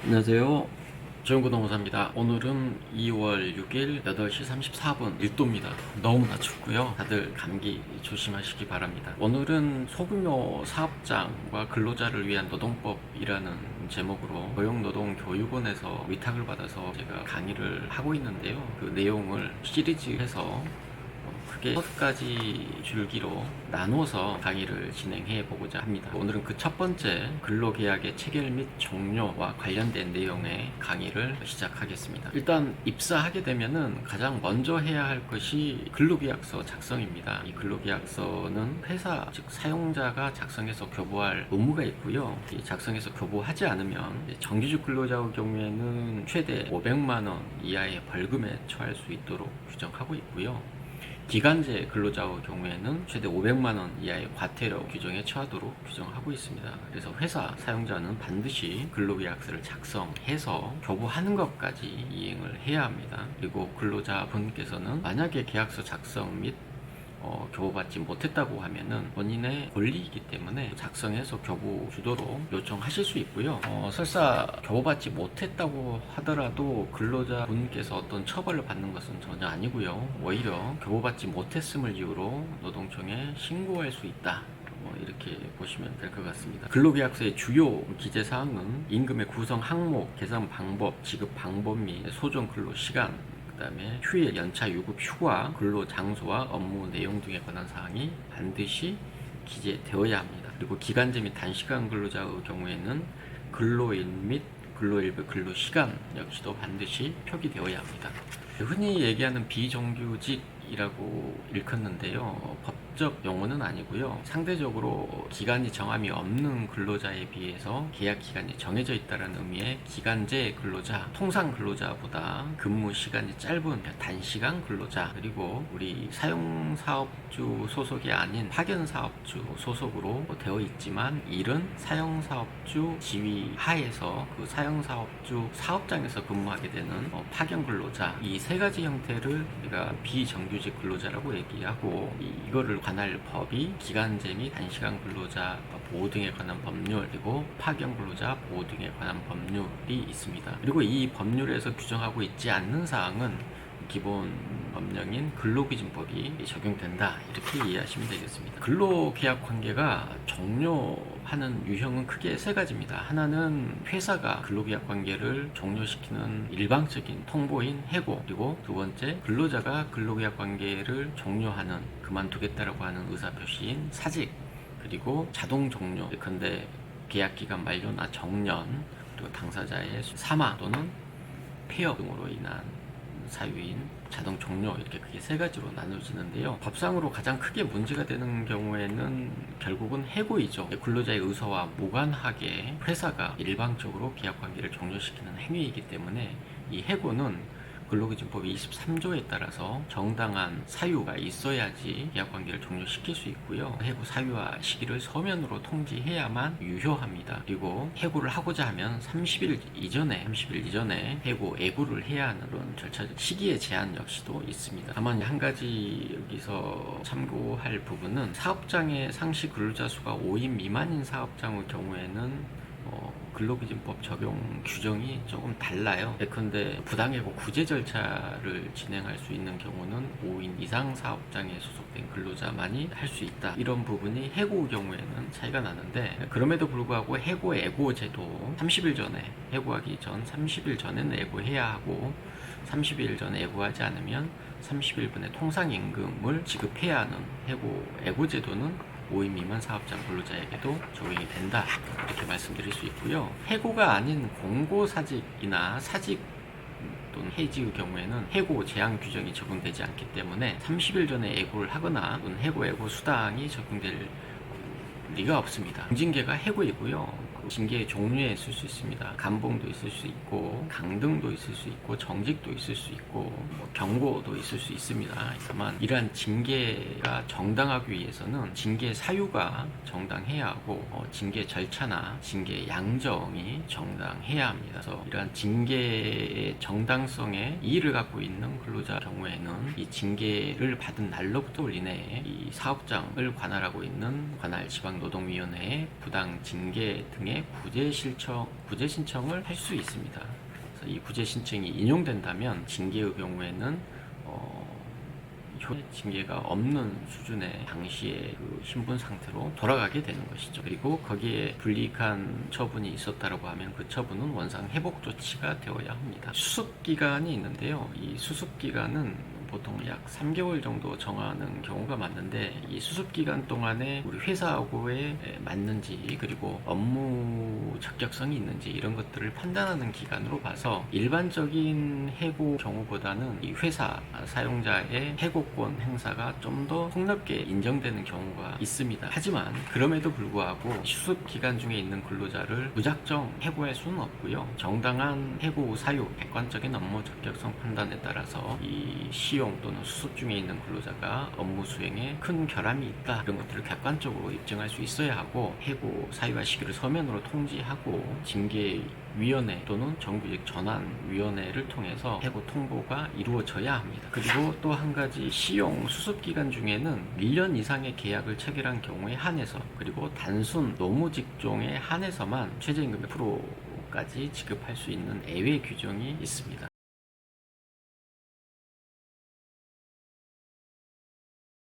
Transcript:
안녕하세요. 조영구노무사입니다. 오늘은 2월 6일 8시 34분 1도입니다. 너무나 춥고요. 다들 감기 조심하시기 바랍니다. 오늘은 소규모 사업장과 근로자를 위한 노동법이라는 제목으로 고용노동교육원에서 위탁을 받아서 제가 강의를 하고 있는데요. 그 내용을 시리즈해서 크게 6가지 줄기로 나누어서 강의를 진행해 보고자 합니다. 오늘은 그 첫 번째 근로계약의 체결 및 종료와 관련된 내용의 강의를 시작하겠습니다. 일단 입사하게 되면은 가장 먼저 해야 할 것이 근로계약서 작성입니다. 이 근로계약서는 회사 즉 사용자가 작성해서 교부할 의무가 있고요. 이 작성해서 교부하지 않으면 정규직 근로자의 경우에는 최대 500만 원 이하의 벌금에 처할 수 있도록 규정하고 있고요. 기간제 근로자의 경우에는 최대 500만 원 이하의 과태료 규정에 처하도록 규정하고 있습니다. 그래서 회사 사용자는 반드시 근로계약서를 작성해서 교부하는 것까지 이행을 해야 합니다. 그리고 근로자분께서는 만약에 계약서 작성 및 교부받지 못했다고 하면은 본인의 권리이기 때문에 작성해서 교부 주도록 요청하실 수 있고요. 설사 교부받지 못했다고 하더라도 근로자분께서 어떤 처벌을 받는 것은 전혀 아니고요. 오히려 교부받지 못했음을 이유로 노동청에 신고할 수 있다. 이렇게 보시면 될 것 같습니다. 근로계약서의 주요 기재사항은 임금의 구성 항목, 계산 방법, 지급 방법 및 소정 근로 시간, 그 다음에 휴일, 연차, 유급, 휴가, 근로 장소와 업무 내용 등에 관한 사항이 반드시 기재되어야 합니다. 그리고 기간제 및 단시간 근로자의 경우에는 근로일 및 근로일부, 근로시간 역시도 반드시 표기되어야 합니다. 흔히 얘기하는 비정규직이라고 일컫는데요. 법적 용어는 아니고요. 상대적으로 기간이 정함이 없는 근로자에 비해서 계약 기간이 정해져 있다는 의미의 기간제 근로자, 통상 근로자보다 근무 시간이 짧은 단시간 근로자, 그리고 우리 사용사업주 소속이 아닌 파견사업주 소속으로 되어 있지만 일은 사용사업주 지휘 하에서 그 사용사업주 사업장에서 근무하게 되는 파견 근로자, 이 세 가지 형태를 우리가 비정규직 근로자라고 얘기하고, 이거를 관할 법이 기간제 및 단시간 근로자 보호 등에 관한 법률, 그리고 파견 근로자 보호 등에 관한 법률이 있습니다. 그리고 이 법률에서 규정하고 있지 않는 사항은 기본 법령인 근로기준법이 적용된다, 이렇게 이해하시면 되겠습니다. 근로계약 관계가 종료하는 유형은 크게 세 가지입니다. 하나는 회사가 근로계약 관계를 종료시키는 일방적인 통보인 해고, 그리고 두 번째 근로자가 근로계약 관계를 종료하는, 그만두겠다라고 하는 의사표시인 사직, 그리고 자동 종료, 예컨대 계약기간 만료나 정년, 그리고 당사자의 사망 또는 폐업 등으로 인한 사유인 자동 종료, 이렇게 크게 세 가지로 나눠지는데요. 법상으로 가장 크게 문제가 되는 경우에는 결국은 해고이죠. 근로자의 의사와 무관하게 회사가 일방적으로 계약관계를 종료시키는 행위이기 때문에 이 해고는 근로기준법 23조에 따라서 정당한 사유가 있어야지 계약관계를 종료시킬 수 있고요. 해고 사유와 시기를 서면으로 통지해야만 유효합니다. 그리고 해고를 하고자 하면 30일 이전에 해고 예고를 해야 하는 그런 절차, 시기의 제한 역시도 있습니다. 다만 한 가지 여기서 참고할 부분은 사업장의 상시 근로자 수가 5인 미만인 사업장의 경우에는 근로기준법 적용 규정이 조금 달라요. 예컨대 부당해고 구제 절차를 진행할 수 있는 경우는 5인 이상 사업장에 소속된 근로자만이 할 수 있다. 이런 부분이 해고 경우에는 차이가 나는데, 그럼에도 불구하고 해고 예고 제도 30일 전에, 해고하기 전 30일 전에는 예고해야 하고 30일 전에 예고하지 않으면 30일분의 통상임금을 지급해야 하는 해고 예고 제도는 5인 미만 사업장 근로자에게도 적용이 된다, 이렇게 말씀드릴 수 있고요. 해고가 아닌 공고사직이나 사직 또는 해지의 경우에는 해고 제한 규정이 적용되지 않기 때문에 30일 전에 예고를 하거나 또는 해고 예고 수당이 적용될 리가 없습니다. 징계가 해고이고요. 징계의 종류에 있을 수 있습니다. 감봉도 있을 수 있고, 강등도 있을 수 있고, 정직도 있을 수 있고, 경고도 있을 수 있습니다. 다만 이러한 징계가 정당하기 위해서는 징계 사유가 정당해야 하고, 징계 절차나 징계 양정이 정당해야 합니다. 그래서 이러한 징계의 정당성에 이의를 갖고 있는 근로자 경우에는 이 징계를 받은 날로부터 인해 이 사업장을 관할하고 있는 관할 지방노동위원회의 부당 징계 등의 통해 구제 신청을 할 수 있습니다. 그래서 이 구제 신청이 인용된다면 징계의 경우에는 징계가 없는 수준의 당시의 그 신분 상태로 돌아가게 되는 것이죠. 그리고 거기에 불이익한 처분이 있었다고 하면 그 처분은 원상 회복 조치가 되어야 합니다. 수습 기간이 있는데요. 이 수습 기간은 보통 약 3개월 정도 정하는 경우가 많은데, 이 수습 기간 동안에 우리 회사하고에 맞는지, 그리고 업무 적격성이 있는지 이런 것들을 판단하는 기간으로 봐서 일반적인 해고 경우보다는 이 회사 사용자의 해고권 행사가 좀 더 폭넓게 인정되는 경우가 있습니다. 하지만 그럼에도 불구하고 수습 기간 중에 있는 근로자를 무작정 해고할 수는 없고요. 정당한 해고 사유, 객관적인 업무 적격성 판단에 따라서 이 시용 또는 수습 중에 있는 근로자가 업무 수행에 큰 결함이 있다, 이런 것들을 객관적으로 입증할 수 있어야 하고, 해고 사유와 시기를 서면으로 통지하고 징계위원회 또는 정규직 전환위원회를 통해서 해고 통보가 이루어져야 합니다. 그리고 또 한 가지, 시용 수습 기간 중에는 1년 이상의 계약을 체결한 경우에 한해서, 그리고 단순 노무 직종에 한해서만 최저임금의 100%까지 지급할 수 있는 예외 규정이 있습니다.